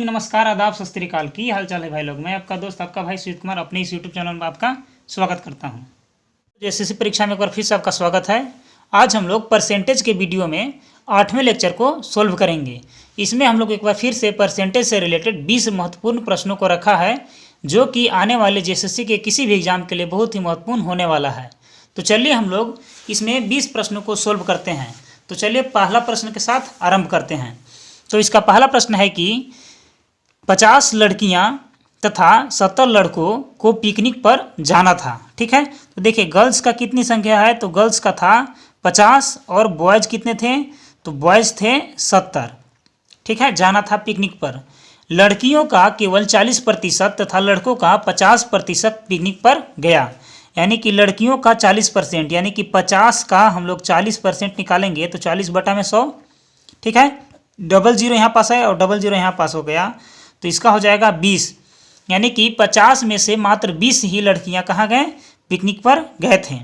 नमस्कार, आदाब, सत श्री अकाल। की हाल चाल है भाई लोग। मैं आपका दोस्त, आपका भाई सुजीत कुमार अपने इस यूट्यूब चैनल में आपका स्वागत करता हूं। एसएससी परीक्षा में एक बार फिर से आपका स्वागत है। आज हम लोग परसेंटेज के वीडियो में 8वें लेक्चर को सोल्व करेंगे। इसमें हम लोग एक बार फिर से परसेंटेज से रिलेटेड 20 महत्वपूर्ण प्रश्नों को रखा है, जो कि आने वाले एसएससी के किसी भी एग्जाम के लिए बहुत ही महत्वपूर्ण होने वाला है। तो चलिए हम लोग इसमें 20 प्रश्नों को सोल्व करते हैं। तो चलिए पहला प्रश्न के साथ आरंभ करते हैं। तो इसका पहला प्रश्न है कि 50 लड़कियां तथा 70 लड़कों को पिकनिक पर जाना था। ठीक है, तो देखिए गर्ल्स का कितनी संख्या है, तो गर्ल्स का था 50 और बॉयज़ कितने थे, तो बॉयज़ थे 70। ठीक है, जाना था पिकनिक पर। लड़कियों का केवल 40% तथा लड़कों का 50% पिकनिक पर गया। यानी कि लड़कियों का 40%, यानी कि 50 का हम लोग 40% निकालेंगे तो 40/100। ठीक है, डबल जीरो यहाँ पास है और डबल जीरो यहाँ पास हो गया, तो इसका हो जाएगा 20। यानी कि 50 में से मात्र 20 ही लड़कियां कहाँ गए, पिकनिक पर गए थे।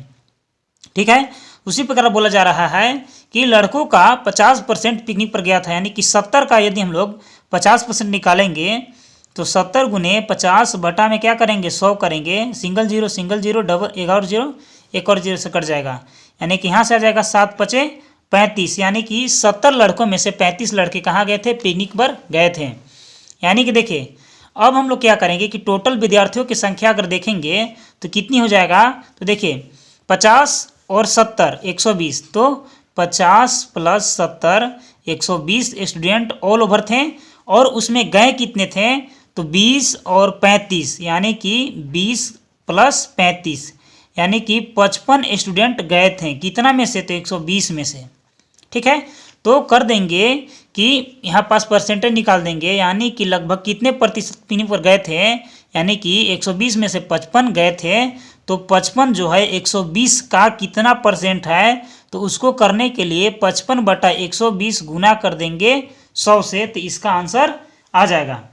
ठीक है, उसी प्रकार बोला जा रहा है कि लड़कों का 50% पिकनिक पर गया था। यानी कि 70 का यदि हम लोग 50% निकालेंगे तो 70 गुने 50 बटा में क्या करेंगे, 100 करेंगे। सिंगल जीरो डबल एक और जीरो से कट जाएगा। यानी कि यहाँ से आ जाएगा 7×5 = 35। यानी कि 70 लड़कों में से 35 लड़के कहाँ गए थे, पिकनिक पर गए थे। यानी कि देखिए अब हम लोग क्या करेंगे कि टोटल विद्यार्थियों की संख्या अगर देखेंगे तो कितनी हो जाएगा, तो देखिए 50 और 70 120, तो 50 + 70 120 स्टूडेंट ऑल ओवर थे। और उसमें गए कितने थे, तो 20 और 35, यानी कि 20 + 35 यानी कि 55 स्टूडेंट गए थे। कितना में से, तो 120 में से। ठीक है, तो कर देंगे कि यहाँ पास परसेंटेज निकाल देंगे, यानी कि लगभग कितने प्रतिशत पिकनिक पर गए थे, यानी कि 120 में से 55 गए थे। तो 55 जो है 120 का कितना परसेंट है, तो उसको करने के लिए 55/120 गुना कर देंगे 100 से, तो इसका आंसर आ जाएगा।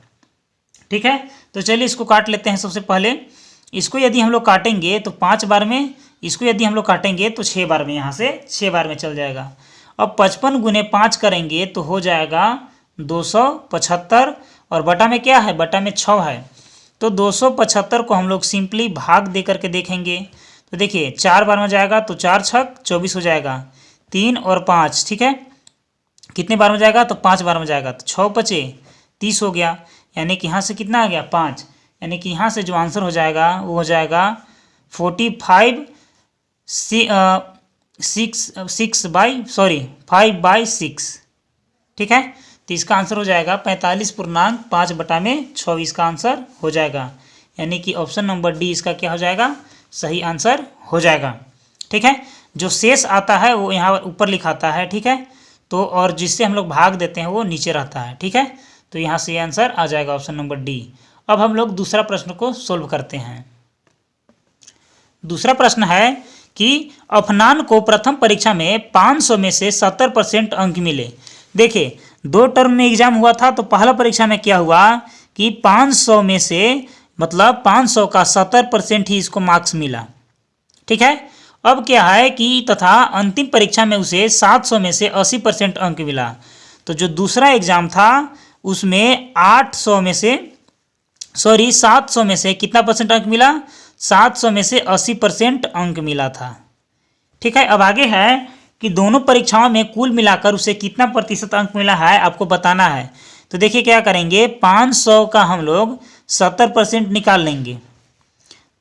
ठीक है, तो चलिए इसको काट लेते हैं। सबसे पहले इसको यदि हम लोग काटेंगे तो 5 बार में, इसको यदि हम लोग काटेंगे तो 6 बार में, यहाँ से 6 बार में चल जाएगा। अब 55 गुने 5 करेंगे तो हो जाएगा 275, और बटा में क्या है, बटा में 6 है। तो 275 को हम लोग सिंपली भाग दे करके देखेंगे तो देखिए 4 बार में जाएगा तो 4 × 6 = 24 हो जाएगा। 3 और 5, ठीक है, कितने बार में जाएगा, तो 5 बार में जाएगा, तो 6 × 5 = 30 हो गया। यानी कि यहाँ से कितना आ गया, 5। यानी कि यहाँ से जो आंसर हो जाएगा वो हो जाएगा 5/6। ठीक है, तो इसका आंसर हो जाएगा 45.5/6 इसका आंसर हो जाएगा। यानी कि ऑप्शन नंबर डी इसका क्या हो जाएगा, सही आंसर हो जाएगा। ठीक है, जो शेष आता है वो यहाँ ऊपर लिखाता है। ठीक है, तो और जिससे हम लोग भाग देते हैं वो नीचे रहता है। ठीक है, तो यहाँ से आंसर आ जाएगा ऑप्शन नंबर डी। अब हम लोग दूसरा प्रश्न को सोल्व करते हैं। दूसरा प्रश्न है कि अफनान को प्रथम परीक्षा में 500 में से 70% अंक मिले। देखिए 2 टर्म में एग्जाम हुआ था, तो पहला परीक्षा में क्या हुआ कि 500 में से मतलब 500 का 70% ही इसको मार्क्स मिला। ठीक है, अब क्या है कि तथा अंतिम परीक्षा में उसे 700 में से 80% अंक मिला। तो जो दूसरा एग्जाम था उसमें 700 में से कितना परसेंट अंक मिला, 700 में से 80% अंक मिला था। ठीक है, अब आगे है कि दोनों परीक्षाओं में कुल मिलाकर उसे कितना प्रतिशत अंक मिला है आपको बताना है। तो देखिए क्या करेंगे, 500 का हम लोग 70% निकाल लेंगे,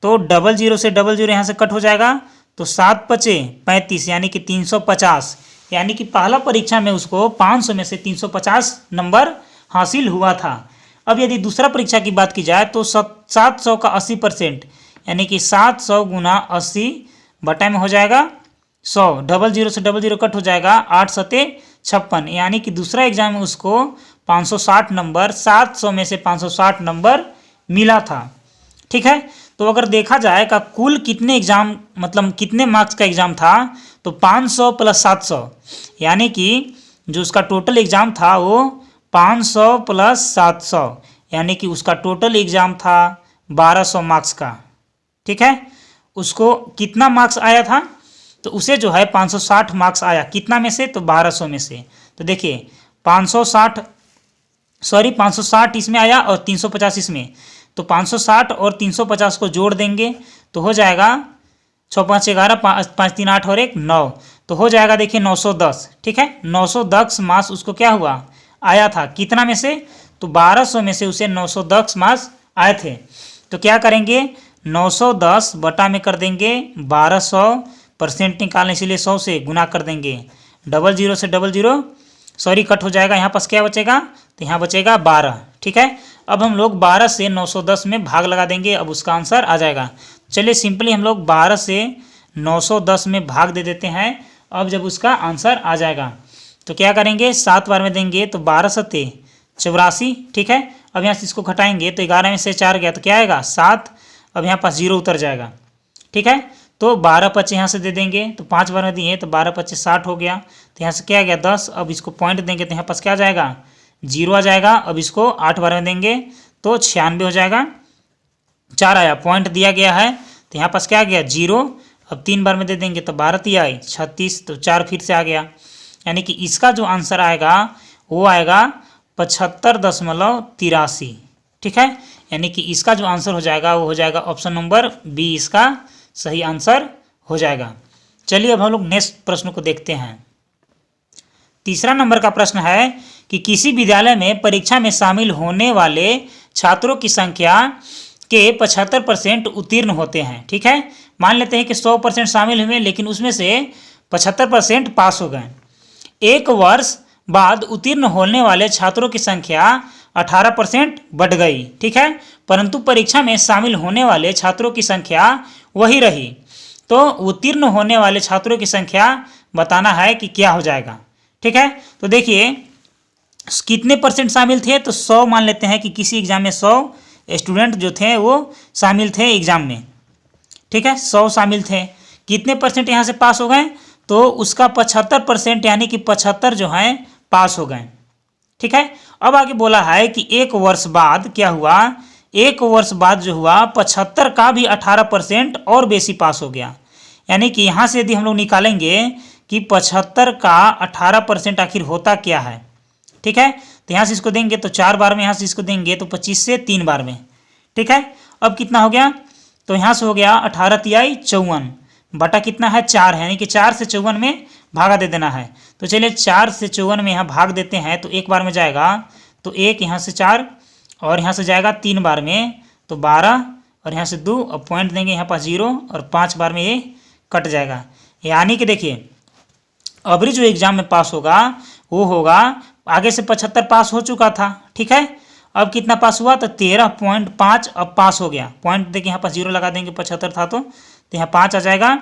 तो डबल जीरो से डबल जीरो यहाँ से कट हो जाएगा, तो 7×5 = 35, यानी कि 350। यानी कि पहला परीक्षा में उसको 500 में से 350 नंबर हासिल हुआ था। अब यदि दूसरा परीक्षा की बात की जाए तो 700 का 80%, यानी कि 700 गुना 80 बटा में हो जाएगा 100। डबल जीरो से डबल जीरो कट हो जाएगा, 8 × 7 = 56। यानी कि दूसरा एग्जाम में उसको 560 नंबर, 700 में से 560 नंबर मिला था। ठीक है, तो अगर देखा जाए का कुल कितने एग्जाम मतलब कितने मार्क्स का एग्जाम था, तो 500 + 700, यानी कि जो उसका टोटल एग्जाम था वो 500 + 700, यानी कि उसका टोटल एग्जाम था 1200 मार्क्स का। ठीक है, उसको कितना मार्क्स आया था, तो उसे जो है 560 मार्क्स आया। कितना में से, तो 1200 में से। तो देखिए 560 सॉरी 560 इसमें आया और 350 इसमें, तो 560 और 350 को जोड़ देंगे तो हो जाएगा 6 5 11 5 3 8 और 1 9, तो हो जाएगा देखिए 910। ठीक है, 910 मार्क्स उसको क्या हुआ, आया था। कितना में से, तो 1200 में से उसे 910 मार्क्स आए थे। तो क्या करेंगे, 910 बटा में कर देंगे 1200%, निकालने इसलिए 100 से गुना कर देंगे, 00 से 00 सॉरी कट हो जाएगा, यहाँ पास क्या बचेगा, तो यहाँ बचेगा 12। ठीक है, अब हम लोग 12 से 910 में भाग लगा देंगे, अब उसका आंसर आ जाएगा। चलिए सिंपली हम लोग 12 से 910 में भाग दे देते हैं, अब जब उसका आंसर आ जाएगा तो क्या करेंगे, 7 बार में देंगे तो 12 सत्ते 84। ठीक है, अब यहाँ से इसको घटाएंगे तो 11 में से 4 गया तो क्या आएगा 7, अब यहाँ पास 0 उतर जाएगा। ठीक है, तो 12 पच्चे यहाँ से दे देंगे तो 5 बार में दिए तो 12 पच्चे 60 हो गया, तो यहाँ से क्या आ गया 10। अब इसको पॉइंट देंगे तो यहाँ पास क्या आ जाएगा 0 आ जाएगा। अब इसको 8 बार में देंगे तो 96 हो जाएगा, 4 आया, पॉइंट दिया गया है तो यहाँ पास क्या आ गया 0। अब 3 बार में दे देंगे तो 12 तिया 36, तो 4 फिर से आ गया, यानी कि इसका जो आंसर आएगा वो आएगा 75.83। ठीक है, यानी कि इसका जो आंसर हो जाएगा वो हो जाएगा ऑप्शन नंबर बी, इसका सही आंसर हो जाएगा। चलिए अब हम लोग नेक्स्ट प्रश्न को देखते हैं। तीसरा नंबर का प्रश्न है कि किसी विद्यालय में परीक्षा में शामिल होने वाले छात्रों की संख्या के 75% उत्तीर्ण होते हैं। ठीक है, मान लेते हैं कि 100% शामिल हुए लेकिन उसमें से 75% पास हो गए। एक वर्ष बाद उत्तीर्ण होने वाले छात्रों की संख्या 18% बढ़ गई। ठीक है, परंतु परीक्षा में शामिल होने वाले छात्रों की संख्या वही रही, तो उत्तीर्ण होने वाले छात्रों की संख्या बताना है कि क्या हो जाएगा। ठीक है, तो देखिए कितने परसेंट शामिल थे, तो 100 मान लेते हैं कि किसी एग्जाम में 100 स्टूडेंट जो थे वो शामिल थे एग्जाम में। ठीक है, 100 शामिल थे, कितने परसेंट यहाँ से पास हो गए, तो उसका 75% यानी कि 75 जो है पास हो गए। ठीक है, अब आगे बोला है कि एक वर्ष बाद क्या हुआ, एक वर्ष बाद जो हुआ 75 का भी 18% और बेसी पास हो गया। यानी कि यहाँ से यदि हम लोग निकालेंगे कि 75 का 18% आखिर होता क्या है। ठीक है, तो यहाँ से इसको देंगे तो 4 बार में, यहाँ से इसको देंगे तो 25 से 3 बार में। ठीक है, अब कितना हो गया, तो यहाँ से हो गया 18 तिहाई 54 बटा कितना है 4 है, यानी कि 4 से 54 में भागा दे देना है। तो चलिए 4 से 54 में यहाँ भाग देते हैं तो एक बार में जाएगा तो 1, यहाँ से 4 और यहाँ से जाएगा 3 बार में तो 12 और यहाँ से 2, अब पॉइंट देंगे यहाँ पास 0 और 5 बार में ये कट जाएगा। यानी कि देखिए अबरी जो एग्जाम में पास होगा वो होगा, आगे से 75 पास हो चुका था। ठीक है, अब कितना पास हुआ, तो 13.5 अब पास हो गया। पॉइंट देखिए यहाँ पास 0 लगा देंगे, 75 था तो यहाँ 5 आ जाएगा,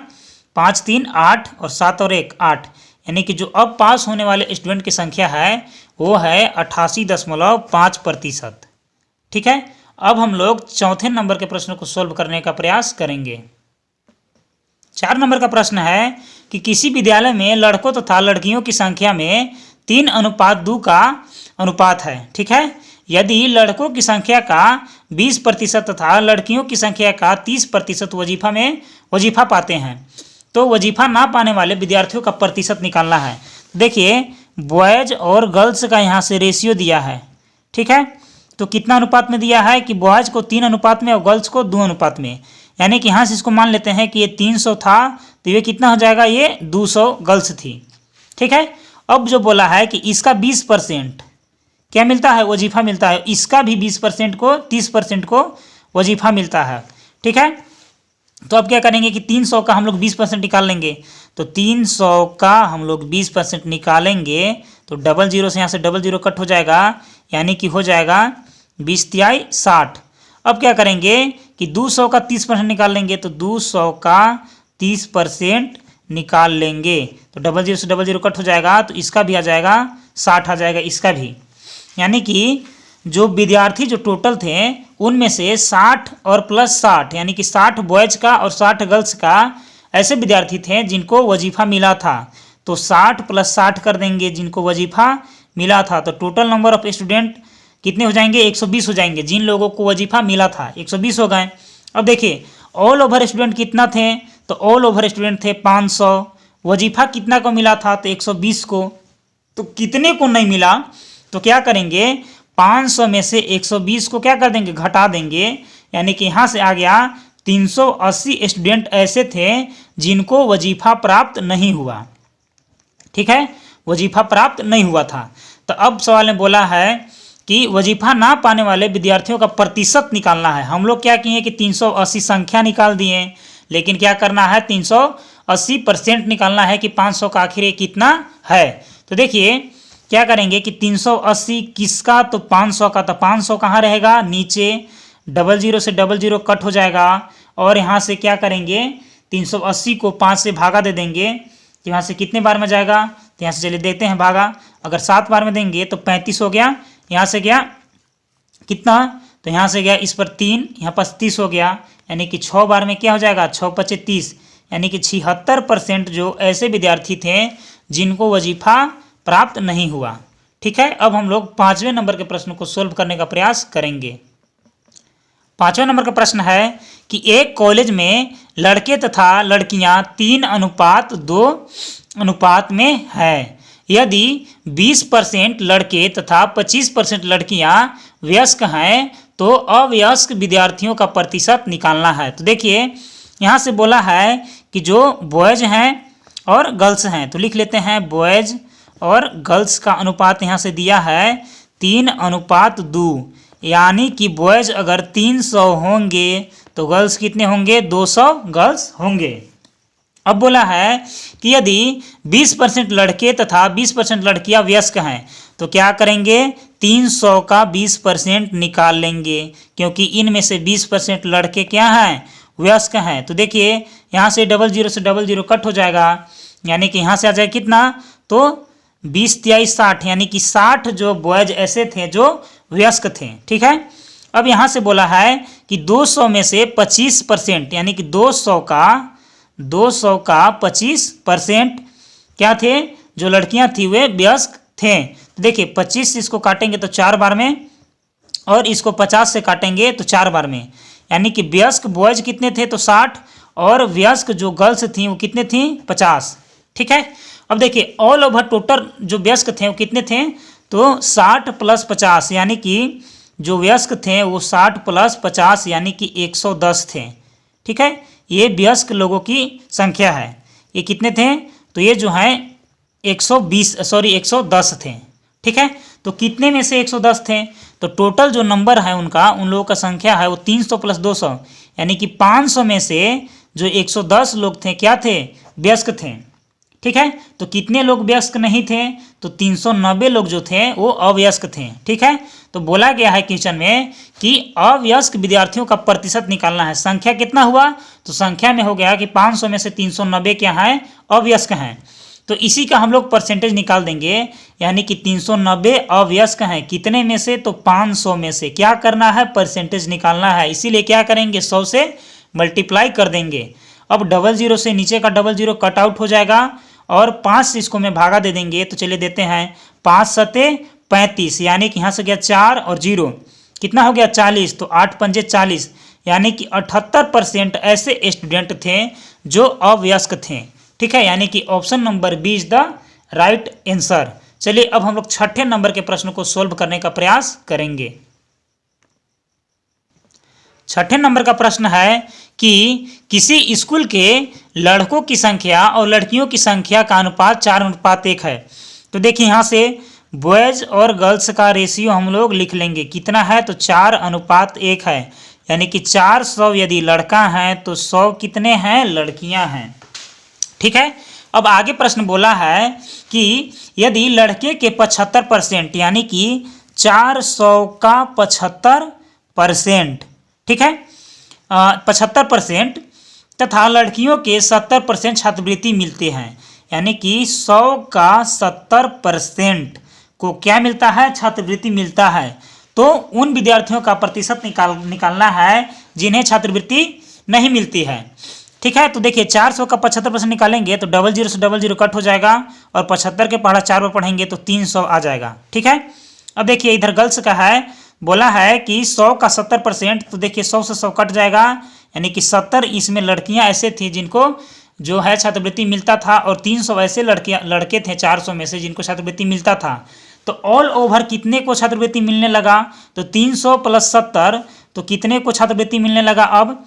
5 3 8 और 7 और 1 8, यानी कि जो अब पास होने वाले स्टूडेंट की संख्या है वो है 88.5%। ठीक है, अब हम लोग चौथे नंबर के प्रश्न को सोल्व करने का प्रयास करेंगे। 4 नंबर का प्रश्न है कि किसी विद्यालय में लड़कों तथा लड़कियों की संख्या में 3:2 का अनुपात है। ठीक है, यदि लड़कों की संख्या का 20% तथा लड़कियों की संख्या का 30% वजीफा पाते हैं तो वजीफा ना पाने वाले विद्यार्थियों का प्रतिशत निकालना है। देखिए बॉयज और गर्ल्स का यहाँ से रेशियो दिया है। ठीक है, तो कितना अनुपात में दिया है कि बॉयज को 3 अनुपात में और गर्ल्स को 2 अनुपात में, यानी कि यहाँ से इसको मान लेते हैं कि ये 300 था तो ये कितना हो जाएगा, ये 200 गर्ल्स थी। ठीक है, अब जो बोला है कि इसका 20% क्या मिलता है, वजीफा मिलता है, इसका भी 20% को 30% को वजीफा मिलता है। ठीक है, तो अब क्या करेंगे कि 300 का हम लोग 20% निकाल लेंगे, तो 300 का हम लोग 20% निकालेंगे तो 00 से यहाँ से 00 कट हो जाएगा, यानी कि हो जाएगा 20 तिहाई 60। अब क्या करेंगे कि 200 का 30% निकाल लेंगे, तो 200 का 30% निकाल लेंगे तो 00 से 00 कट हो जाएगा, तो इसका भी आ जाएगा 60 आ जाएगा, इसका भी। यानी कि जो विद्यार्थी जो टोटल थे उनमें से 60 और प्लस 60 यानी कि 60 बॉयज़ का और 60 गर्ल्स का ऐसे विद्यार्थी थे जिनको वजीफा मिला था, तो 60 प्लस 60 कर देंगे जिनको वजीफा मिला था, तो टोटल नंबर ऑफ स्टूडेंट कितने हो जाएंगे, 120 हो जाएंगे। जिन लोगों को वजीफा मिला था 120 हो गए। अब देखिए ऑल ओवर स्टूडेंट कितना थे, तो ऑल ओवर स्टूडेंट थे 500, वजीफा कितना को मिला था, तो 120 को, तो कितने को नहीं मिला, तो क्या करेंगे 500 में से 120 को क्या कर देंगे, घटा देंगे, यानी कि यहाँ से आ गया 380 स्टूडेंट ऐसे थे जिनको वजीफा प्राप्त नहीं हुआ। ठीक है, वजीफा प्राप्त नहीं हुआ था। तो अब सवाल में बोला है कि वजीफा ना पाने वाले विद्यार्थियों का प्रतिशत निकालना है। हम लोग क्या किए कि 380 संख्या निकाल दिए, लेकिन क्या करना है 380% निकालना है कि 500 का आखिर ये कितना है। तो देखिए क्या करेंगे कि 380 किसका, तो 500 का। तो 500 कहाँ रहेगा, नीचे, 00 से 00 कट हो जाएगा, और यहाँ से क्या करेंगे 380 को 5 से भागा दे देंगे, तो यहाँ से कितने बार में जाएगा, तो यहाँ से चलिए देखते हैं भागा। अगर 7 बार में देंगे तो 35 हो गया, यहाँ से गया कितना, तो यहाँ से गया इस पर 3, यहाँ पर 30 हो गया, यानी कि 6 बार में क्या हो जाएगा, 6 × 5 = 30, यानी कि 76% जो ऐसे विद्यार्थी थे जिनको वजीफा प्राप्त नहीं हुआ। ठीक है, अब हम लोग 5वें नंबर के प्रश्न को सोल्व करने का प्रयास करेंगे। 5वें नंबर का प्रश्न है कि एक कॉलेज में लड़के तथा लड़कियां 3:2 अनुपात में है। यदि 20% लड़के तथा 25% लड़कियां वयस्क हैं तो अवयस्क विद्यार्थियों का प्रतिशत निकालना है। तो देखिए यहाँ से बोला है कि जो बॉयज हैं और गर्ल्स हैं, तो लिख लेते हैं बॉयज और गर्ल्स का अनुपात यहाँ से दिया है 3:2, यानी कि बॉयज अगर 300 होंगे तो गर्ल्स कितने होंगे, 200 गर्ल्स होंगे। अब बोला है कि यदि 20% लड़के तथा 20% लड़कियां वयस्क हैं तो क्या करेंगे, 300 का 20% निकाल लेंगे, क्योंकि इनमें से 20% लड़के क्या हैं, वयस्क हैं। तो देखिए यहाँ से 00 से 00 कट हो जाएगा, यानी कि यहाँ से आ जाएगा कितना, तो 20 × 23 = 60, यानी कि 60 जो बॉयज ऐसे थे जो वयस्क थे। ठीक है, अब यहाँ से बोला है कि 200 में से 25%, यानी कि 200 का 25% क्या थे, जो लड़कियां थी वे वयस्क थे। तो देखिए 25 इसको काटेंगे तो 4 बार में, और इसको 50 से काटेंगे तो 4 बार में, यानी कि वयस्क बॉयज कितने थे, तो 60, और वयस्क जो गर्ल्स थी वो कितने थी, 50। ठीक है, अब देखिए ऑल ओवर टोटल जो वयस्क थे वो कितने थे, तो 60 + 50, यानी कि जो वयस्क थे वो 60 + 50 यानी कि 110 थे। ठीक है, ये वयस्क लोगों की संख्या है। ये कितने थे, तो ये जो है 110 थे। ठीक है, तो कितने में से 110 थे, तो टोटल जो नंबर है उनका, उन लोगों का संख्या है वो 300 + 200, यानी कि 500 में से जो 110 लोग थे क्या थे, वयस्क थे। ठीक है, तो कितने लोग वयस्क नहीं थे, तो 390 लोग जो थे वो अवयस्क थे। ठीक है, तो बोला गया है क्वेश्चन में कि अवयस्क विद्यार्थियों का प्रतिशत निकालना है। संख्या कितना हुआ, तो संख्या में हो गया कि 500 में से 390 क्या है, अवयस्क हैं, तो इसी का हम लोग परसेंटेज निकाल देंगे, यानी कि 390 अवयस्क हैं, कितने में से, तो 500 में से। क्या करना है, परसेंटेज निकालना है, इसीलिए क्या करेंगे, 100 से मल्टीप्लाई कर देंगे। अब 00 से नीचे का 00 कट आउट हो जाएगा, और 5 से इसको में भागा दे देंगे, तो चलिए देते हैं 5 × 7 = 35, यानी कि यहाँ से गया 4 और 0 कितना हो गया, 40, तो 8 × 5 = 40, यानी कि 78% ऐसे स्टूडेंट थे जो अवयस्क थे। ठीक है, यानी कि option number B is the right answer. चलिए अब हम लोग 6ठे नंबर के प्रश्न को सोल्व करने का प्रयास करेंगे। 6ठे नंबर का प्रश्न है कि किसी स्कूल के लड़कों की संख्या और लड़कियों की संख्या का अनुपात 4:1 है। तो देखिए यहाँ से बॉयज और गर्ल्स का रेशियो हम लोग लिख लेंगे, कितना है, तो 4:1 है, यानी कि 400 यदि लड़का हैं तो 100 कितने हैं, लड़कियां हैं। ठीक है, अब आगे प्रश्न बोला है कि यदि लड़के के 75%, यानी कि 400 का 75%, ठीक है, 75% तथा लड़कियों के 70% छात्रवृत्ति मिलते हैं, यानी कि 100 का 70% को क्या मिलता है, छात्रवृत्ति मिलता है। तो उन विद्यार्थियों का प्रतिशत निकालना है जिन्हें छात्रवृत्ति नहीं मिलती है। ठीक है, तो देखिए 400 का 75% निकालेंगे तो 00 से 00 कट हो जाएगा, और 75 के पहाड़ा 4 बार पढ़ेंगे तो 300 आ जाएगा। ठीक है, अब देखिए इधर गर्ल्स का है, बोला है कि 100 का 70%, तो देखिए 100 से 100 कट जाएगा, यानी कि 70 इसमें लड़कियां ऐसे थी जिनको जो है छात्रवृत्ति मिलता था, और 300 ऐसे लड़के थे 400 में से जिनको छात्रवृत्ति मिलता था। तो ऑल ओवर कितने को छात्रवृत्ति मिलने लगा, तो 300 + 70 तो कितने को छात्रवृत्ति मिलने लगा अब,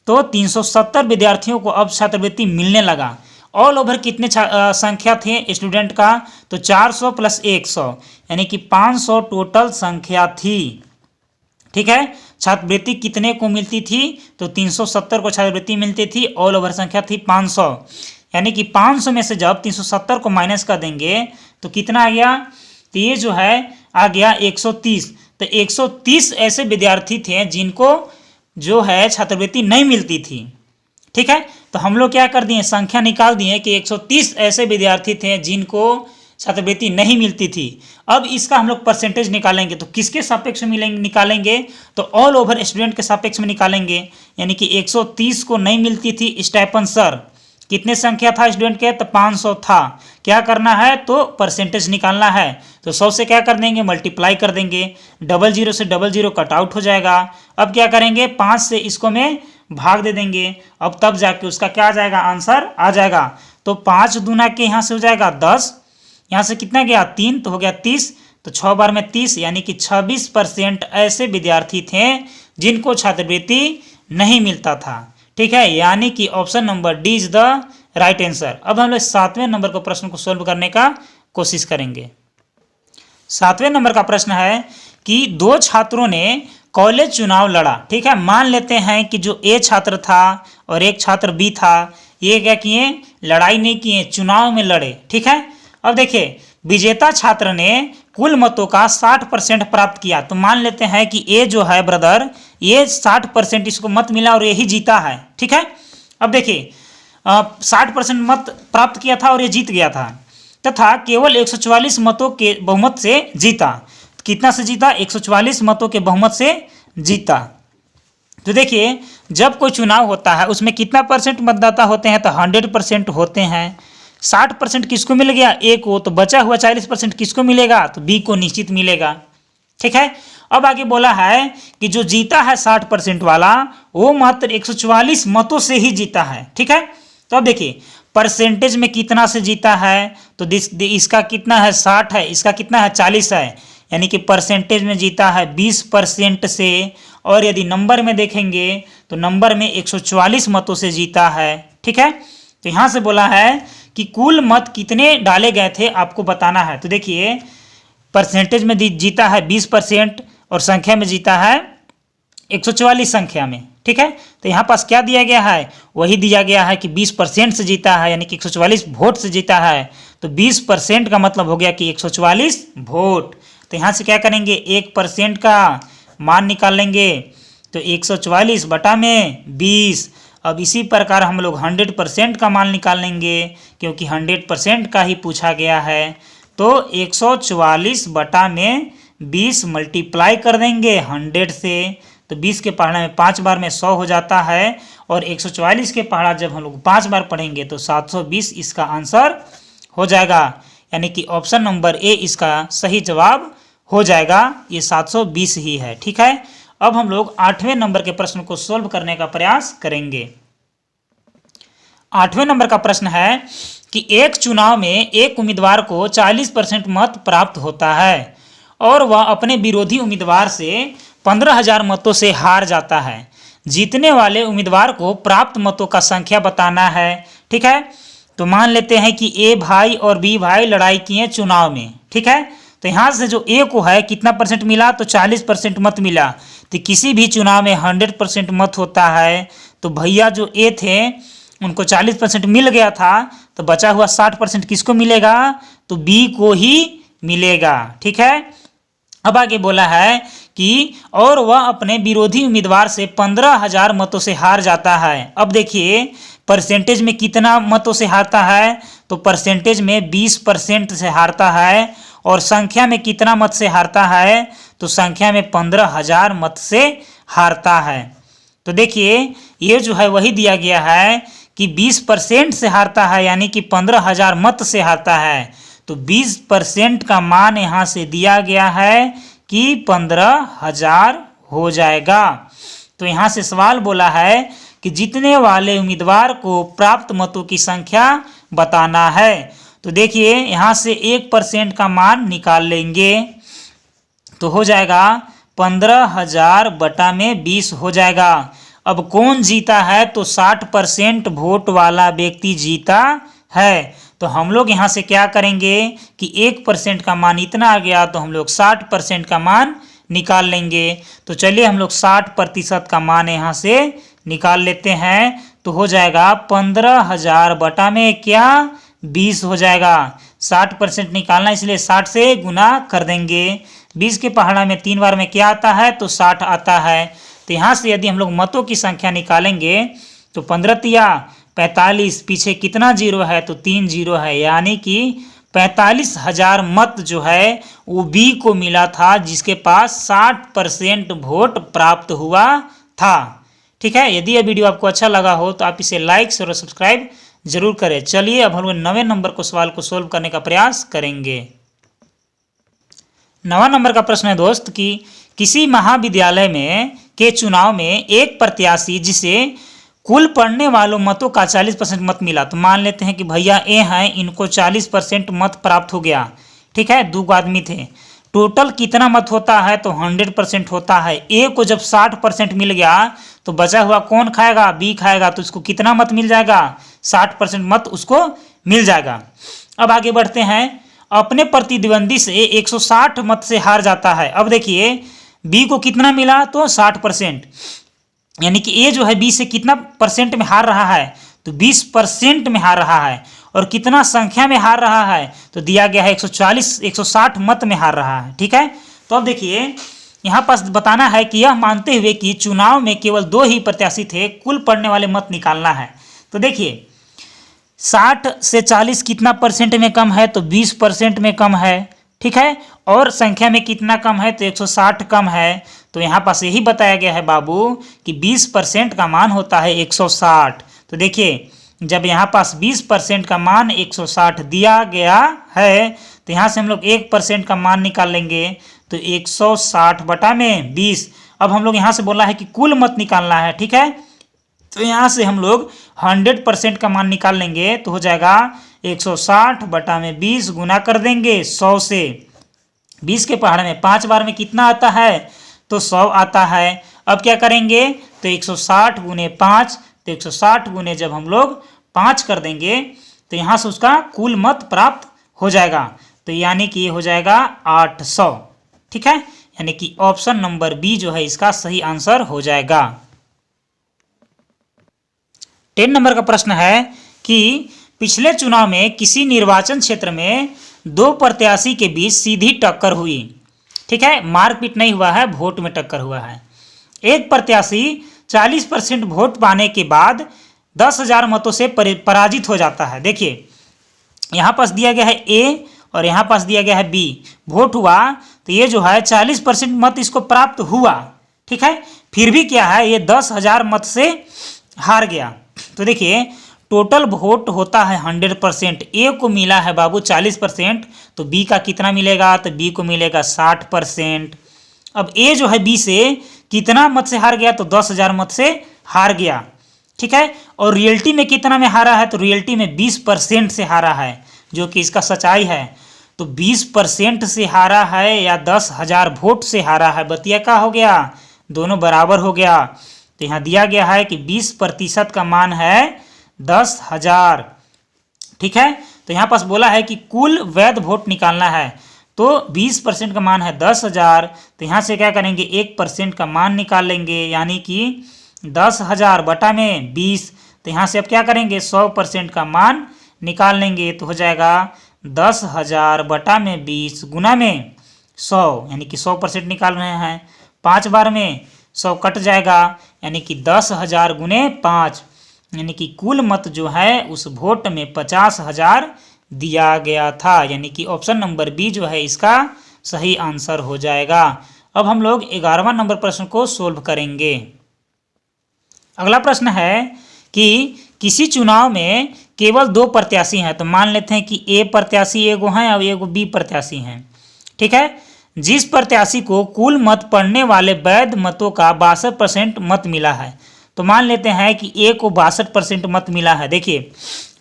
तो 370 विद्यार्थियों को अब छात्रवृत्ति मिलने लगा। ऑल ओवर कितने संख्या थे स्टूडेंट का, तो 400 + 100 यानी कि 500 टोटल संख्या थी। ठीक है, छात्रवृत्ति कितने को मिलती थी, तो 370 को छात्रवृत्ति मिलती थी, ऑल ओवर संख्या थी 500, यानी कि 500 में से जब 370 को माइनस कर देंगे तो कितना आ गया, तो ये जो है आ गया 130। तो 130 ऐसे विद्यार्थी थे जिनको जो है छात्रवृत्ति नहीं मिलती थी। ठीक है, तो हम लोग क्या कर दिए, संख्या निकाल दिए कि 130 ऐसे विद्यार्थी थे जिनको छात्रवृत्ति नहीं मिलती थी। अब इसका हम लोग परसेंटेज निकालेंगे, तो किसके सापेक्ष में निकालेंगे, तो ऑल ओवर स्टूडेंट के सापेक्ष में निकालेंगे, यानी कि 130 को नहीं मिलती थी स्टाइपेंड सर, कितने संख्या था स्टूडेंट के, तो 500 था। क्या करना है, तो परसेंटेज निकालना है, तो 100 से क्या कर देंगे, मल्टीप्लाई कर देंगे, 00 से 00 कट आउट हो जाएगा। अब क्या करेंगे, 5 से इसको में भाग दे देंगे, अब तब जाके उसका क्या आ जाएगा, आंसर आ जाएगा। तो 5 दूना के यहाँ से हो जाएगा 10, यहाँ से कितना गया 3, तो हो गया 30, तो 6 बार में 30, यानी कि 26% ऐसे विद्यार्थी थे जिनको छात्रवृत्ति नहीं मिलता था। ठीक है, यानी कि option number D is the right answer. अब हम लोग 7वें नंबर के प्रश्न को सोल्व करने का कोशिश करेंगे। 7वें नंबर का प्रश्न है कि दो छात्रों ने कॉलेज चुनाव लड़ा। ठीक है, मान लेते हैं कि जो ए छात्र था और एक छात्र बी था, ये क्या किए, लड़ाई नहीं किए, चुनाव में लड़े। ठीक है, अब देखिए विजेता छात्र ने कुल मतों का 60% प्राप्त किया। तो मान लेते हैं कि ए जो है ब्रदर, ये 60% इसको मत मिला और यही जीता है। ठीक है, अब देखिए 60% मत प्राप्त किया था और ये जीत गया था, तथा केवल 144 मतों के बहुमत से जीता। कितना से जीता, 144 मतों के बहुमत से जीता। तो देखिए जब कोई चुनाव होता है उसमें कितना परसेंट मतदाता होते हैं, तो 100% होते हैं। 60% किसको मिल गया, ए को, तो बचा हुआ 40% किसको मिलेगा, तो बी को निश्चित मिलेगा। ठीक है, अब आगे बोला है कि जो जीता है 60% वाला, वो मात्र 144 मतों से ही जीता है। ठीक है, तो अब देखिए परसेंटेज में कितना से जीता है, तो इसका कितना है 60 है, इसका कितना है 40 है, यानी कि परसेंटेज में जीता है 20% से। और यदि नंबर में देखेंगे तो नंबर में 144 मतों से जीता है। ठीक है, तो यहाँ से बोला है कि कुल मत कितने डाले गए थे आपको बताना है। तो देखिए परसेंटेज में जीता है 20% और संख्या में जीता है 144 संख्या में। ठीक है, तो यहाँ पास क्या दिया गया है, वही दिया गया है कि 20% से जीता है, यानी कि 144 वोट से जीता है। तो 20% का मतलब हो गया कि 144 वोट। तो यहाँ से क्या करेंगे, 1% का मान निकाल लेंगे, तो 144 बटा में 20। अब इसी प्रकार हम लोग 100% का मान निकाल लेंगे, क्योंकि 100% का ही पूछा गया है। तो 144 बटा में 20 मल्टीप्लाई कर देंगे 100 से, तो 20 के पहाड़ा में 5 बार में 100 हो जाता है, और 144 के पहाड़ा जब हम लोग 5 बार पढ़ेंगे तो 720 इसका आंसर हो जाएगा, यानी कि ऑप्शन नंबर ए इसका सही जवाब हो जाएगा, ये 720 ही है। ठीक है, अब हम लोग 8वें नंबर के प्रश्न को सोल्व करने का प्रयास करेंगे। 8वें नंबर का प्रश्न है कि एक चुनाव में एक उम्मीदवार को 40% मत प्राप्त होता है और वह अपने विरोधी उम्मीदवार से 15,000 मतों से हार जाता है। जीतने वाले उम्मीदवार को प्राप्त मतों का संख्या बताना है। ठीक है, तो मान लेते हैं कि ए भाई और बी भाई लड़ाई किए चुनाव में। ठीक है, तो यहाँ से जो ए को है कितना परसेंट मिला, तो 40% मत मिला। तो किसी भी चुनाव में 100% मत होता है, तो भैया जो ए थे उनको 40% मिल गया था, तो बचा हुआ 60% किसको मिलेगा, तो बी को ही मिलेगा। ठीक है, अब आगे बोला है कि और वह अपने विरोधी उम्मीदवार से 15,000 मतों से हार जाता है। अब देखिए परसेंटेज में कितना मतों से हारता है, तो परसेंटेज में 20% से हारता है, और संख्या में कितना मत से हारता है, तो संख्या में 15,000 मत से हारता है। तो देखिए ये जो है वही दिया गया है कि 20% से हारता है, यानी कि 15,000 मत से हारता है। तो 20% का मान यहाँ से दिया गया है कि 15,000 हो जाएगा। तो यहाँ से सवाल बोला है कि जीतने वाले उम्मीदवार को प्राप्त मतों की संख्या बताना है। तो देखिए यहाँ से 1% का मान निकाल लेंगे तो हो जाएगा 15,000 बटा में 20 हो जाएगा। अब कौन जीता है? तो 60% वोट वाला व्यक्ति जीता है। तो हम लोग यहाँ से क्या करेंगे कि 1% का मान इतना आ गया तो हम लोग 60% का मान निकाल लेंगे। तो चलिए हम लोग 60% का मान यहाँ से निकाल लेते हैं तो हो जाएगा 15,000 बटा में क्या 20 हो जाएगा। 60% निकालना इसलिए 60 से गुना कर देंगे। 20 के पहाड़ा में 3 बार में क्या आता है? तो 60 आता है। तो यहाँ से यदि हम लोग मतों की संख्या निकालेंगे तो 15 तिया 45, पीछे कितना जीरो है? तो 3 जीरो है, यानी कि 45,000 मत जो है वो बी को मिला था जिसके पास 60% वोट प्राप्त हुआ था। ठीक है, यदि यह वीडियो आपको अच्छा लगा हो तो आप इसे लाइक शेयर और सब्सक्राइब जरूर करें। चलिए अब हम लोग 9वें नंबर को सवाल को सोल्व करने का प्रयास करेंगे। 9वां नंबर का प्रश्न है दोस्त कि किसी महाविद्यालय में के चुनाव में एक प्रत्याशी जिसे कुल पढ़ने वालों मतों का 40% मत मिला। तो मान लेते हैं कि भैया ए हैं, इनको 40% मत प्राप्त हो गया। ठीक है, 2 आदमी थे, टोटल कितना मत होता है? तो 100% होता है। ए को जब 60% मिल गया तो बचा हुआ कौन खाएगा? बी खाएगा। तो उसको कितना मत मिल जाएगा? 60% मत उसको मिल जाएगा। अब आगे बढ़ते हैं। अपने प्रतिद्वंदी से 160 मत से हार जाता है। अब देखिए बी को कितना मिला? तो 60%, यानी कि ए जो है बी से कितना परसेंट में हार रहा है? तो 20% में हार रहा है। और कितना संख्या में हार रहा है? तो दिया गया है 160 मत में हार रहा है। ठीक है, तो अब देखिए यहाँ पास बताना है कि यह मानते हुए कि चुनाव में केवल 2 ही प्रत्याशी थे, कुल पड़ने वाले मत निकालना है। तो देखिए 60 से 40 कितना परसेंट में कम है? तो 20% में कम है। ठीक है, और संख्या में कितना कम है? तो 160 कम है। तो यहाँ पास यही बताया गया है बाबू कि 20% का मान होता है 160। तो देखिए जब यहाँ पास 20% का मान 160 दिया गया है तो यहाँ से हम लोग 1% का मान निकाल लेंगे तो 160 बटा में 20। अब हम लोग यहाँ से बोला है कि कुल मत निकालना है। ठीक है, तो यहाँ से हम लोग 100% का मान निकाल लेंगे तो हो जाएगा 160 बटा में 20 गुना कर देंगे 100 से। 20 के पहाड़ में 5 बार में कितना आता है? तो 100 आता है। अब क्या करेंगे? तो 160 गुने 5, तो 160 गुने जब हम लोग 5 कर देंगे तो यहाँ से उसका कुल मत प्राप्त हो जाएगा। तो यानी कि ये हो जाएगा 800। ठीक है, यानी कि ऑप्शन नंबर बी जो है इसका सही आंसर हो जाएगा। 10 नंबर का प्रश्न है कि पिछले चुनाव में किसी निर्वाचन क्षेत्र में 2 प्रत्याशी के बीच सीधी टक्कर हुई। ठीक है, मारपीट नहीं हुआ है, वोट में टक्कर हुआ है। एक प्रत्याशी 40% वोट पाने के बाद 10,000 मतों से पराजित हो जाता है। देखिए यहाँ पास दिया गया है ए और यहाँ पास दिया गया है बी। वोट हुआ तो ये जो है 40% मत इसको प्राप्त हुआ। ठीक है, फिर भी क्या है, ये 10,000 मत से हार गया। तो देखिए टोटल वोट होता है 100%, ए को मिला है बाबू 40%, तो बी का कितना मिलेगा? तो बी को मिलेगा 60%। अब ए जो है बी से कितना मत से हार गया? तो 10,000 मत से हार गया। ठीक है, और रियलिटी में कितना में हारा है? तो रियलिटी में 20% से हारा है, जो कि इसका सच्चाई है। तो 20% से हारा है या 10,000 वोट से हारा है, बतिया का हो गया? दोनों बराबर हो गया। तो यहाँ दिया गया है कि 20% का मान है 10,000। ठीक है, तो यहाँ पास बोला है कि कुल वैध वोट निकालना है। तो 20% का मान है 10,000, तो यहाँ से क्या करेंगे 1% का मान निकाल लेंगे, यानी कि 10,000 बटा में 20। तो यहाँ से अब क्या करेंगे 100% का मान निकाल लेंगे तो हो जाएगा 10,000 बटा में 20 गुना में 100, यानी कि 100% निकाल रहे हैं। 5 बार में 100 कट जाएगा, यानी कि 10,000 गुने 5, यानी कि कुल मत जो है उस वोट में 50,000 दिया गया था। यानी कि ऑप्शन नंबर बी जो है इसका सही आंसर हो जाएगा। अब हम लोग 11वां नंबर प्रश्न को सोल्व करेंगे। अगला प्रश्न है कि किसी चुनाव में केवल 2 प्रत्याशी हैं। तो मान लेते हैं कि ए प्रत्याशी एगो हैं और एगो बी प्रत्याशी हैं। ठीक है, जिस प्रत्याशी को कुल मत पड़ने वाले वैध मतों का 62% मत मिला है। तो मान लेते हैं कि ए को 62% मत मिला है। देखिए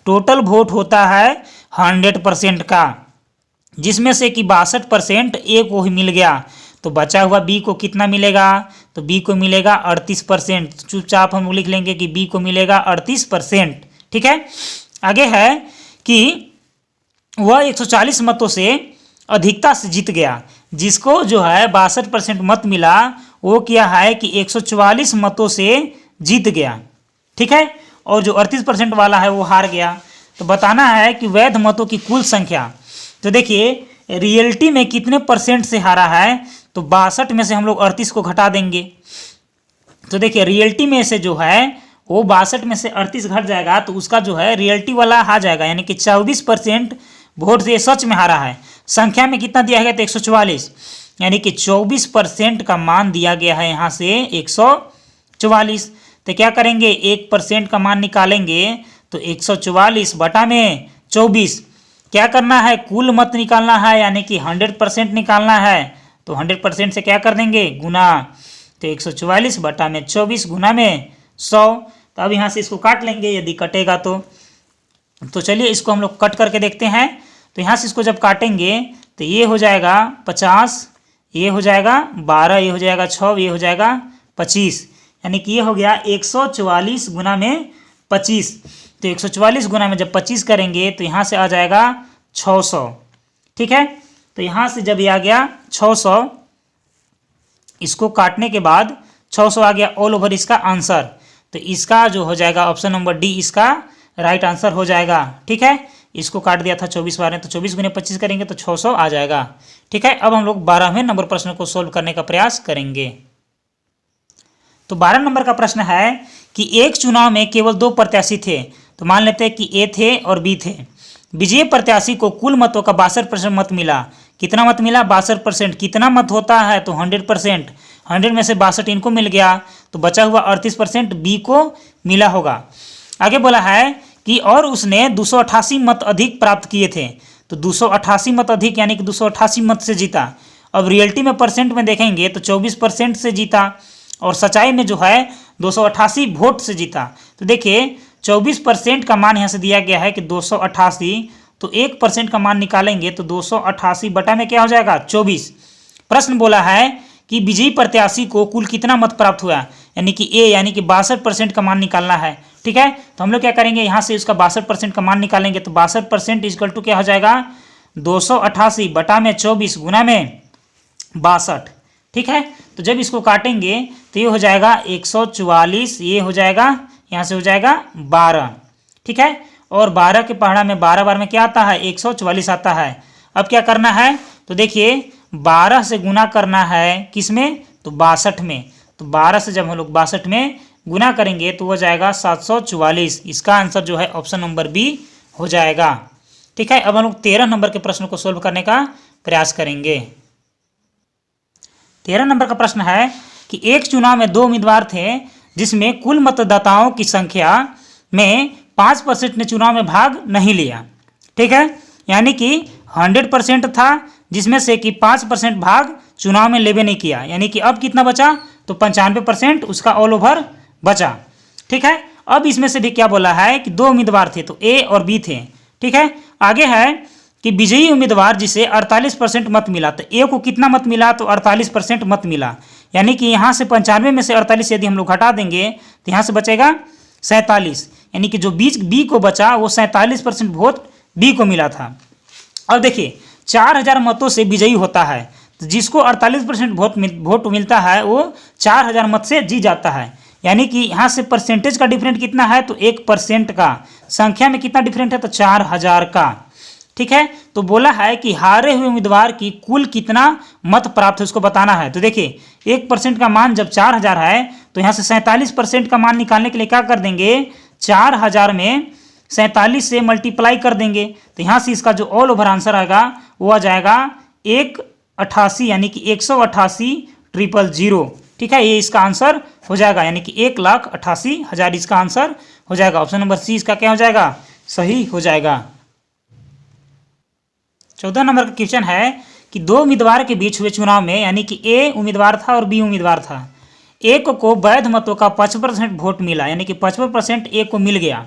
टोटल वोट होता है 100% का, जिसमें से कि 62% ए को ही मिल गया, तो बचा हुआ बी को कितना मिलेगा, तो बी को मिलेगा 38%। चुपचाप हम लिख लेंगे कि बी को मिलेगा 38%। ठीक है, आगे है कि वह 140 मतों से अधिकता से जीत गया। जिसको जो है 62% मत मिला, वो क्या है कि 144 मतों से जीत गया। ठीक है, और जो 38% वाला है वो हार गया। तो बताना है कि वैध मतों की कुल संख्या। तो देखिए रियलिटी में कितने परसेंट से हारा है, तो 62 में से हम लोग 38 को घटा देंगे। तो देखिए रियलिटी में से जो है वो 62 में से 38 घट जाएगा, तो उसका जो है रियलिटी वाला आ जाएगा, यानी कि 24% वोट से सच में हारा है। संख्या में कितना दिया गया, तो 144, यानी कि 24% का मान दिया गया है यहाँ से 144। तो क्या करेंगे, 1% का मान निकालेंगे, तो 144 बटा में 24। क्या करना है, कुल मत निकालना है, यानी कि 100% निकालना है। तो 100% से क्या कर देंगे, गुना। तो 144 बटा में 24 गुना में 100। तो अब यहाँ से इसको काट लेंगे यदि कटेगा तो चलिए इसको हम लोग कट करके देखते हैं। तो यहाँ से इसको जब काटेंगे तो ये हो जाएगा 50, ये हो जाएगा 12, ये हो जाएगा 6, ये हो जाएगा 25, यानी कि ये हो गया 144 गुना में 25। तो 144 गुना में जब 25 करेंगे तो यहाँ से आ जाएगा 600। ठीक है, तो यहाँ से जब ये आ गया 600, इसको काटने के बाद 600 आ गया ऑल ओवर इसका आंसर। तो इसका जो हो जाएगा ऑप्शन नंबर डी इसका राइट आंसर हो जाएगा। ठीक है, इसको काट दिया था 24 बार में, तो 24 गुने 25 करेंगे तो 600 आ जाएगा। ठीक है, अब हम लोग 12वें नंबर प्रश्न को सोल्व करने का प्रयास करेंगे। तो 12 नंबर का प्रश्न है कि एक चुनाव में केवल 2 प्रत्याशी थे। तो मान लेते हैं कि ए थे और बी थे। विजयी प्रत्याशी को कुल मतों का 62% मत मिला। कितना मत मिला, 62%। कितना मत होता है, तो 100%। 100 में से 62 इनको मिल गया, तो बचा हुआ 38% बी को मिला होगा। आगे बोला है कि और उसने 288 मत अधिक प्राप्त किए थे। तो 288 मत अधिक यानी कि 288 मत से जीता। अब रियलिटी में परसेंट में देखेंगे तो 24% से जीता, और सच्चाई में जो है 288 वोट से जीता। तो देखिए 24% का मान यहाँ से दिया गया है कि 288, तो 1% का मान निकालेंगे तो 288 बटा में क्या हो जाएगा, 24। प्रश्न बोला है कि विजयी प्रत्याशी को कुल कितना मत प्राप्त हुआ, यानी कि ए, यानी कि 62% का मान निकालना है। ठीक है, तो हम लोग क्या करेंगे, यहाँ से इसका 62% का मान निकालेंगे, तो 62% इक्वल टू क्या हो जाएगा, 288 बटा में 24 गुना में 62। ठीक है, तो जब इसको काटेंगे तो ये हो जाएगा 144, ये हो जाएगा यहाँ से हो जाएगा 12। ठीक है, और 12 के पहाड़ा में 12 बार में क्या आता है, 144 आता है। अब क्या करना है, तो देखिए 12 से गुना करना है किस में, तो 62 में। तो 12 से जब हम लोग 62 में गुना करेंगे तो हो जाएगा 744। इसका आंसर जो है ऑप्शन नंबर बी हो जाएगा। ठीक है, अब हम लोग 13 नंबर के प्रश्न को सोल्व करने का प्रयास करेंगे। 13 नंबर का प्रश्न है कि एक चुनाव में 2 उम्मीदवार थे, जिसमें कुल मतदाताओं की संख्या में 5% ने चुनाव में भाग नहीं लिया। ठीक है, यानी कि 100% था, जिसमें से कि 5% भाग चुनाव में लेवे नहीं किया, यानी कि अब कितना बचा, तो 95% उसका ऑल ओवर बचा। ठीक है, अब इसमें से भी क्या बोला है कि 2 उम्मीदवार थे, तो ए और बी थे। ठीक है, आगे है कि विजयी उम्मीदवार जिसे 48% मत मिला, तो ए को कितना मत मिला, तो 48% मत मिला, यानी कि यहाँ से 95 में से 48 यदि हम लोग हटा देंगे तो यहाँ से बचेगा 47, यानी कि जो बी को बचा वो 47% वोट बी को मिला था। अब देखिए 4000 मतों से विजयी होता है, तो जिसको 48% वोट मिलता है वो 4000 मत से जीत जाता है, यानी कि यहाँ से परसेंटेज का डिफरेंट कितना है, तो 1% का। संख्या में कितना डिफरेंट है, तो 4000 का। ठीक है, तो बोला है कि हारे हुए उम्मीदवार की कुल कितना मत प्राप्त है उसको बताना है। तो देखिए 1% का मान जब 4000 है, तो यहाँ से 47% का मान निकालने के लिए क्या कर देंगे, 4000 में 47 से मल्टीप्लाई कर देंगे, तो यहाँ से इसका जो ऑल ओवर आंसर आएगा वो आ जाएगा 188, यानी कि 188,000। ठीक है, ये इसका आंसर हो जाएगा, यानी कि 1,88,000 इसका आंसर हो जाएगा। ऑप्शन नंबर सी इसका क्या हो जाएगा, सही हो जाएगा। 14 नंबर का क्वेश्चन है कि 2 उम्मीदवार के बीच हुए चुनाव में, यानी कि ए उम्मीदवार था और बी उम्मीदवार था। ए को वैध मतों का 55% वोट मिला, यानी कि 55% ए को मिल गया।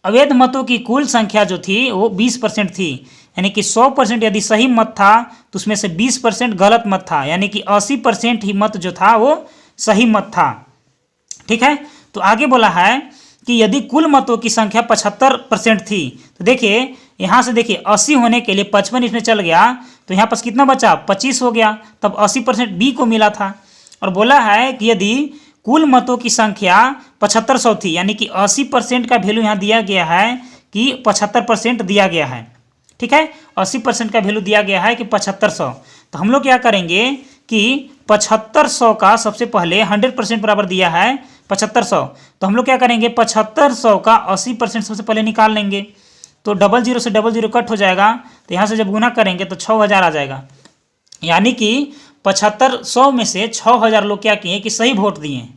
अवैध मतों की कुल संख्या जो थी वो 20% थी, यानी कि 100% यदि सही मत था तो उसमें से 20% गलत मत था, यानी कि 80% ही मत जो था वो सही मत था। ठीक है, तो आगे बोला है कि यदि कुल मतों की संख्या 75% थी, तो देखिए यहाँ से देखिए 80 होने के लिए 55 इसमें चल गया, तो यहाँ पास कितना बचा 25 हो गया, तब 80% बी को मिला था। और बोला है कि यदि कुल मतों की संख्या 7500 थी, यानी कि 80% का वैल्यू यहाँ दिया गया है कि 75% दिया गया है। ठीक है, 80% का वैल्यू दिया गया है कि 7500, तो हम लोग क्या करेंगे कि 7500 का सबसे पहले 100% बराबर दिया है 7500, तो हम लोग क्या करेंगे 7500 का 80% सबसे पहले निकाल लेंगे, तो 00 से 00 कट हो जाएगा, तो यहाँ से जब गुना करेंगे तो 6000 आ जाएगा, यानी कि 7500 में से 6000 लोग क्या किए कि सही वोट दिए।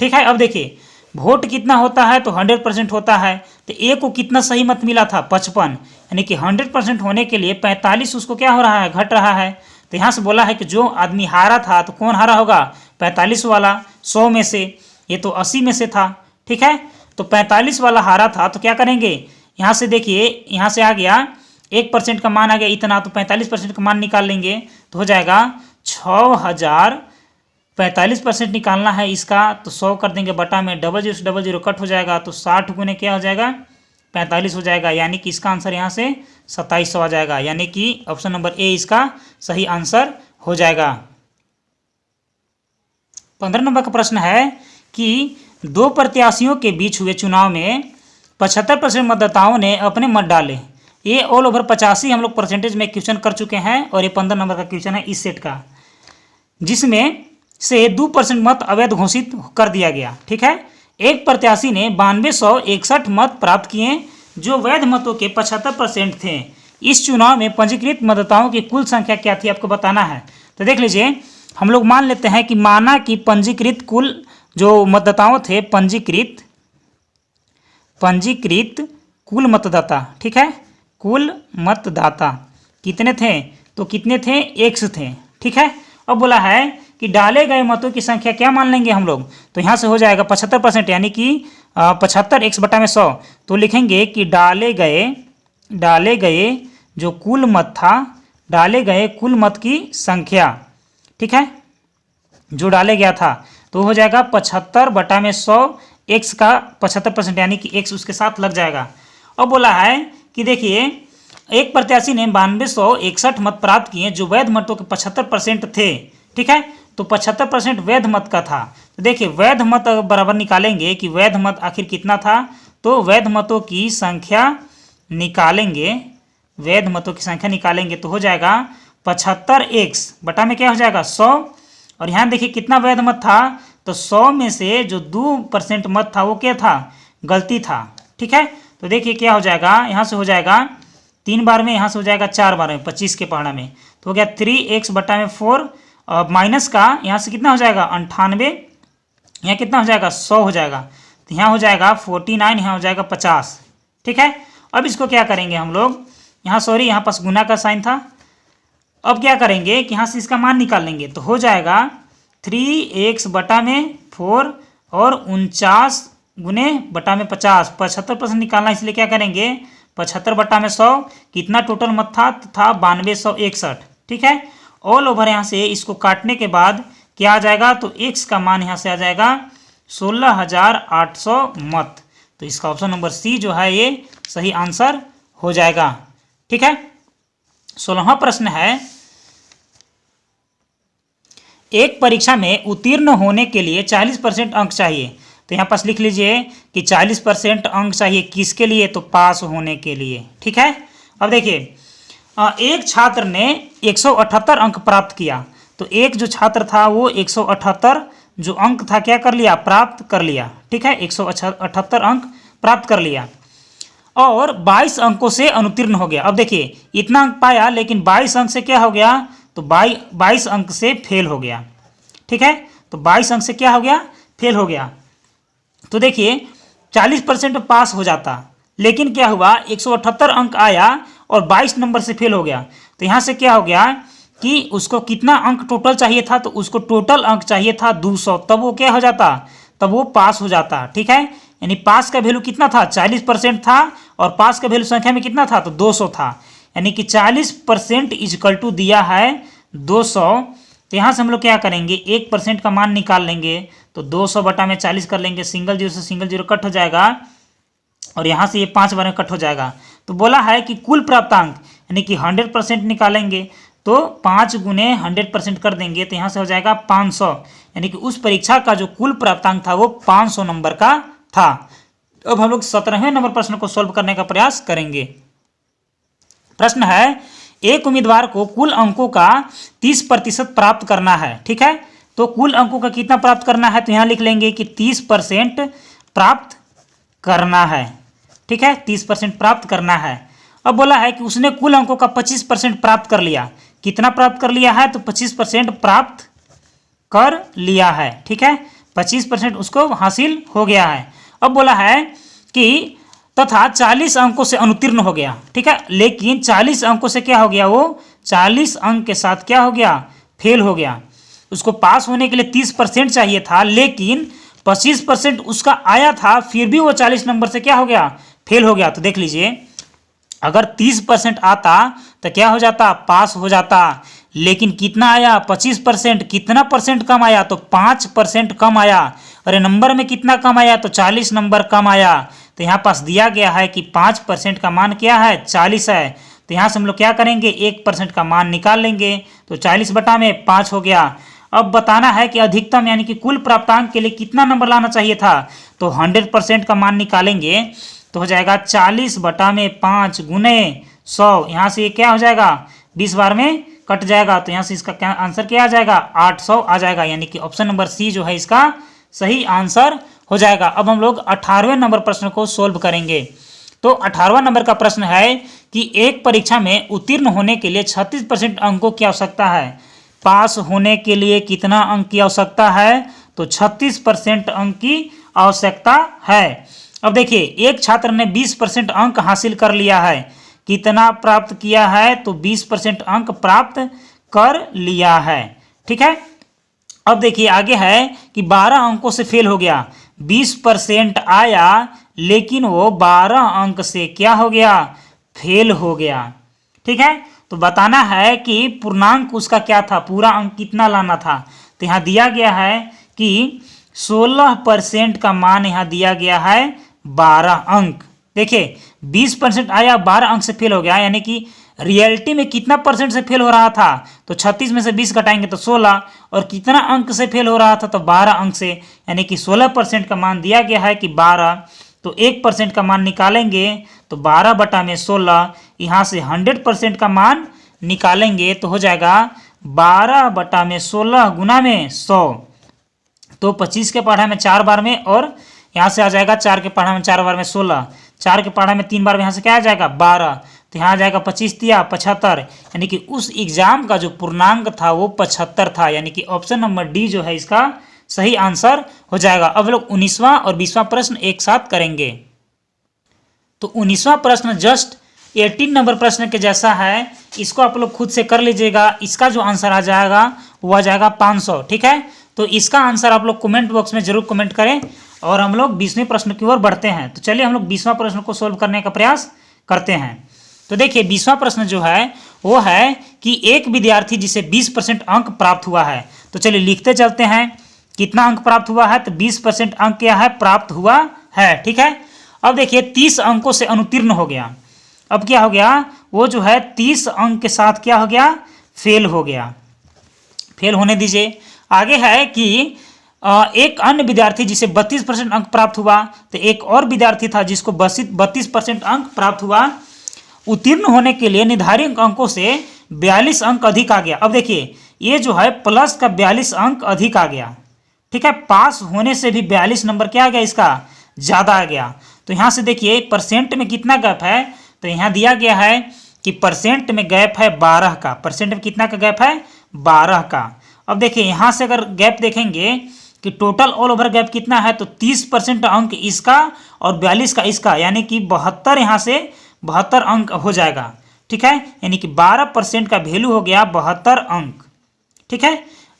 ठीक है, अब देखिए वोट कितना होता है तो 100% होता है, तो ए को कितना सही मत मिला था 55, यानी कि 100% होने के लिए 45 उसको क्या हो रहा है घट रहा है। तो यहाँ से बोला है कि जो आदमी हारा था तो कौन हारा होगा 45 वाला 100 में से, ये तो 80 में से था। ठीक है, तो 45 वाला हारा था, तो क्या करेंगे यहाँ से देखिए यहाँ से आ गया 1% का मान आ गया इतना, तो 45% का मान निकाल लेंगे तो हो जाएगा 6000। 45% निकालना है इसका, तो 100 कर देंगे बटा में 00 से 00 कट हो जाएगा, तो 60 गुने क्या हो जाएगा 45 हो जाएगा, यानी कि इसका आंसर यहाँ से 2700 आ जाएगा, यानी कि ऑप्शन नंबर ए इसका सही आंसर हो जाएगा। 15 नंबर का प्रश्न है कि दो प्रत्याशियों के बीच हुए चुनाव में 75% मतदाताओं ने अपने मत डाले। ये ऑल ओवर 85 हम लोग परसेंटेज में क्वेश्चन कर चुके हैं, और ये 15 नंबर का क्वेश्चन है इस सेट का, जिसमें से 2% मत अवैध घोषित कर दिया गया। ठीक है, एक प्रत्याशी ने 9261 मत प्राप्त किए जो वैध मतों के 75% थे। इस चुनाव में पंजीकृत मतदाताओं की कुल संख्या क्या थी आपको बताना है। तो देख लीजिए, हम लोग मान लेते हैं कि माना कि पंजीकृत कुल जो मतदाताओं थे, पंजीकृत कुल मतदाता, ठीक है, कुल मतदाता कितने थे, तो कितने थे 100 थे। ठीक है, अब बोला है कि डाले गए मतों की संख्या क्या मान लेंगे हम लोग, तो यहाँ से हो जाएगा 75%, यानी कि 75 1 बटा में 100, तो लिखेंगे कि डाले गए जो कुल मत था, डाले गए कुल मत की संख्या, ठीक है, जो डाले गया था, तो हो जाएगा 75 बटा में 100, x का 75%, यानी कि x उसके साथ लग जाएगा। अब बोला है कि देखिए एक प्रत्याशी ने 9261 मत प्राप्त किए जो वैध मतों के 75% थे। ठीक है, तो 75% वैध मत का था, तो देखिए वैध मत बराबर निकालेंगे कि वैध मत आखिर कितना था, तो वैध मतों की संख्या निकालेंगे, वैध मतों की संख्या निकालेंगे तो हो जाएगा 75x बटा में क्या हो जाएगा 100, और यहाँ देखिए कितना वैध मत था, तो 100 में से जो 2% मत था वो क्या था, गलती था। ठीक है, तो देखिए क्या हो जाएगा, यहाँ से हो जाएगा 3 बार में, यहाँ से हो जाएगा 4 बार में, 25 के पहाड़ा में, तो हो गया 3x बटा में 4, माइनस का यहाँ से कितना हो जाएगा 98, यहाँ कितना हो जाएगा 100 हो जाएगा, तो यहाँ हो जाएगा 49, यहाँ हो जाएगा 50। ठीक है, अब इसको क्या करेंगे हम लोग, यहाँ सॉरी यहाँ पास गुना का साइन था, अब क्या करेंगे कि यहाँ से इसका मान निकाल लेंगे, तो हो जाएगा 3x बटा में 4 और 49 गुने बटा में 50, 75% निकालना, इसलिए क्या करेंगे 75 बटा में 100, कितना टोटल मत था, तो था 9261। ठीक है, ऑल ओवर यहाँ से इसको काटने के बाद क्या आ जाएगा, तो x का मान यहाँ से आ जाएगा 16800 मत, तो इसका ऑप्शन नंबर सी जो है ये सही आंसर हो जाएगा। ठीक है, 16वां प्रश्न है, एक परीक्षा में उत्तीर्ण होने के लिए 40% अंक चाहिए, तो यहाँ पास लिख लीजिए कि 40% अंक चाहिए किसके लिए, तो पास होने के लिए। ठीक है, अब देखिए एक छात्र ने 178 अंक प्राप्त किया, तो एक जो छात्र था वो 178 जो अंक था क्या कर लिया, प्राप्त कर लिया। ठीक है, 178 अंक प्राप्त कर लिया और 22 अंकों से अनुत्तीर्ण हो गया। अब देखिए इतना अंक पाया, लेकिन 22 अंक से क्या हो गया, तो 22 अंक से फेल हो गया। ठीक है, तो 22 अंक से क्या हो गया, फेल हो गया। तो देखिए 40% पास हो जाता, लेकिन क्या हुआ 178 अंक आया और 22 नंबर से फेल हो गया, तो यहाँ से क्या हो गया कि उसको कितना अंक टोटल चाहिए था, तो उसको टोटल अंक चाहिए था 200, तब वो क्या हो जाता, तब वो पास हो जाता। ठीक है, यानी पास का वैल्यू कितना था, 40% था, और पास का वैल्यू संख्या में कितना था, तो 200 था। यानी कि 40% इजकल टू दिया है 200। तो यहाँ से हम लोग क्या करेंगे, 1% का मान निकाल लेंगे। तो 200 बटा में 40 कर लेंगे, सिंगल जीरो से सिंगल जीरो कट हो जाएगा, और यहाँ से ये 5 बार में कट हो जाएगा। तो बोला है कि कुल प्राप्तांक यानी कि 100% निकालेंगे, तो 5 गुने 100% कर देंगे, तो यहाँ से हो जाएगा 500। यानी कि उस परीक्षा का जो कुल प्राप्तांक था वो 500 नंबर का था। अब हम लोग 17वें नंबर प्रश्न को सोल्व करने का प्रयास करेंगे। प्रश्न है, एक उम्मीदवार को कुल अंकों का 30% प्राप्त करना है। ठीक है, तो कुल अंकों का कितना प्राप्त करना है, तो यहाँ लिख लेंगे कि 30% प्राप्त करना है। ठीक है, 30% प्राप्त करना है। अब बोला है कि उसने कुल अंकों का 25% प्राप्त कर लिया। कितना प्राप्त कर लिया है, तो 25% प्राप्त कर लिया है। ठीक है, 25% उसको हासिल हो गया है। अब बोला है कि तथा 40 अंकों से अनुत्तीर्ण हो गया। ठीक है, लेकिन 40 अंकों से क्या हो गया, वो 40 अंक के साथ क्या हो गया, फेल हो गया। उसको पास होने के लिए 30% चाहिए था, लेकिन 25% उसका आया था, फिर भी वो 40 नंबर से क्या हो गया, फेल हो गया। तो देख लीजिए, अगर 30% आता तो क्या हो जाता, पास हो जाता, लेकिन कितना आया, 25%। कितना परसेंट कम आया, तो 5% कम आया। अरे नंबर में कितना कम आया, तो 40 नंबर कम आया। तो यहाँ पास दिया गया है कि 5% का मान क्या है, 40 है। तो यहाँ से हम लोग क्या करेंगे, 1% का मान निकाल लेंगे, तो 40 बटा में 5 हो गया। अब बताना है कि अधिकतम यानी कि कुल प्राप्तांक के लिए कितना नंबर लाना चाहिए था, तो 100% का मान निकालेंगे, तो हो जाएगा 40 बटा में 5 गुने 100। यहाँ से ये क्या हो जाएगा, 20 बार में कट जाएगा। तो यहाँ से इसका क्या आंसर क्या आ जाएगा, 800 आ जाएगा। यानी कि ऑप्शन नंबर सी जो है इसका सही आंसर हो जाएगा। अब हम लोग 18वें नंबर प्रश्न को सोल्व करेंगे। तो 18वां नंबर का प्रश्न है कि एक परीक्षा में उत्तीर्ण होने के लिए 36% अंकों की आवश्यकता है। पास होने के लिए कितना अंक की आवश्यकता है, तो 36% अंक की आवश्यकता है। अब देखिए, एक छात्र ने 20% अंक हासिल कर लिया है। कितना प्राप्त किया है, तो 20% अंक प्राप्त कर लिया है। ठीक है, अब देखिए आगे है कि 12 अंकों से फेल हो गया। 20% आया, लेकिन वो 12 अंक से क्या हो गया, फेल हो गया। ठीक है, तो बताना है कि पूर्णांक उसका क्या था, पूरा अंक कितना लाना था। तो यहाँ दिया गया है कि 16% का मान यहाँ दिया गया है 12 अंक। देखिए 20% आया, 12 अंक से फेल हो गया, यानी कि रियलिटी में कितना परसेंट से फेल हो रहा था, तो 36 में से 20 घटाएंगे तो 16, और कितना अंक से फेल हो रहा था, तो 12 अंक से, यानी कि 16% का मान दिया गया है कि 12। तो 1% का मान निकालेंगे, तो 12 बटा में 16, यहाँ से 100% का मान निकालेंगे, तो हो जाएगा 12 बटा में 16 गुना में 100। तो 25 के पढ़ा में 4 बार में, और यहाँ से आ जाएगा 4 के पढ़ा में 4 बार में 16, 4 के पढ़ा में 3 बार में, यहाँ से क्या आ जाएगा 12। तो यहाँ आ जाएगा 25 तिया 75, यानी कि उस एग्जाम का जो पूर्णांक था वो 75 था। यानी कि ऑप्शन नंबर डी जो है इसका सही आंसर हो जाएगा। अब लोग 19वां और 20वां प्रश्न एक साथ करेंगे। तो 19वां प्रश्न जस्ट 18 नंबर प्रश्न के जैसा है, इसको आप लोग खुद से कर लीजिएगा। इसका जो आंसर आ जाएगा वो आ जाएगा 500। ठीक है, तो इसका आंसर आप लोग कमेंट बॉक्स में जरूर कमेंट करें, और हम लोग 20वें प्रश्न की ओर बढ़ते हैं। तो चलिए हम लोग 20वां प्रश्न को सोल्व करने का प्रयास करते हैं। तो देखिए 20वां प्रश्न जो है वो है कि एक विद्यार्थी जिसे 20% अंक प्राप्त हुआ है। तो चलिए लिखते चलते हैं, कितना अंक प्राप्त हुआ है, तो 20% अंक क्या है, प्राप्त हुआ है। ठीक है, अब देखिए 30 अंकों से अनुत्तीर्ण हो गया। अब क्या हो गया, वो जो है 30 अंक के साथ क्या हो गया, फेल हो गया। फेल होने दीजिए। आगे है कि एक अन्य विद्यार्थी जिसे 32% अंक प्राप्त हुआ, तो एक और विद्यार्थी था जिसको 32% अंक प्राप्त हुआ। उत्तीर्ण होने के लिए निर्धारित अंकों से 42 अंक अधिक आ गया। अब देखिए ये जो है प्लस का 42 अंक अधिक आ गया। ठीक है, पास होने से भी 42 नंबर क्या आ गया, इसका ज़्यादा आ गया। तो यहाँ से देखिए परसेंट में कितना गैप है, तो यहाँ दिया गया है कि परसेंट में गैप है 12 का। परसेंट में कितना का गैप है, 12 का। अब देखिए यहाँ से अगर गैप देखेंगे कि टोटल ऑल ओवर गैप कितना है, तो 30% अंक इसका और 42 का इसका, यानी कि 72, यहाँ से 72 अंक हो जाएगा। ठीक है, यानी कि 12% का वैल्यू हो गया 72 अंक। ठीक है,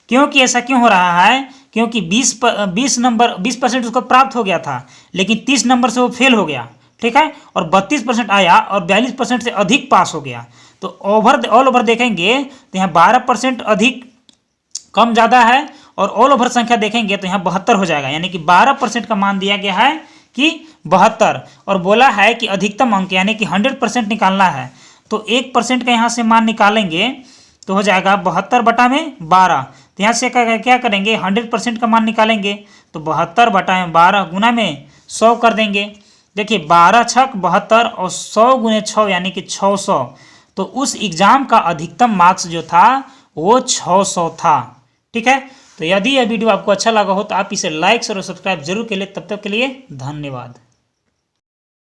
क्योंकि ऐसा क्यों हो रहा है क्योंकि 20% उसको प्राप्त हो गया था, लेकिन 30 नंबर से वो फेल हो गया, ठीक है, और 32% आया और 42% से अधिक पास हो गया। तो ऑल ओवर देखेंगे तो यहाँ 12% अधिक कम ज़्यादा है, और ऑल ओवर संख्या देखेंगे तो यहाँ 72 हो जाएगा, यानी कि 12% का मान दिया गया है कि 72, और बोला है कि अधिकतम अंक यानी कि 100% निकालना है। तो 1% का यहाँ से मान निकालेंगे तो हो जाएगा 72/12। तो यहाँ से क्या करेंगे, 100% का मान निकालेंगे तो 72/12 गुना में 100 कर देंगे। देखिए 12 छक 72 और 100 गुने 6 यानी कि 600। तो उस एग्ज़ाम का अधिकतम मार्क्स जो था वो 600 था, ठीक है। तो यदि यह वीडियो आपको अच्छा लगा हो तो आप इसे लाइक और सब्सक्राइब जरूर कर ले। तब तक के लिए धन्यवाद।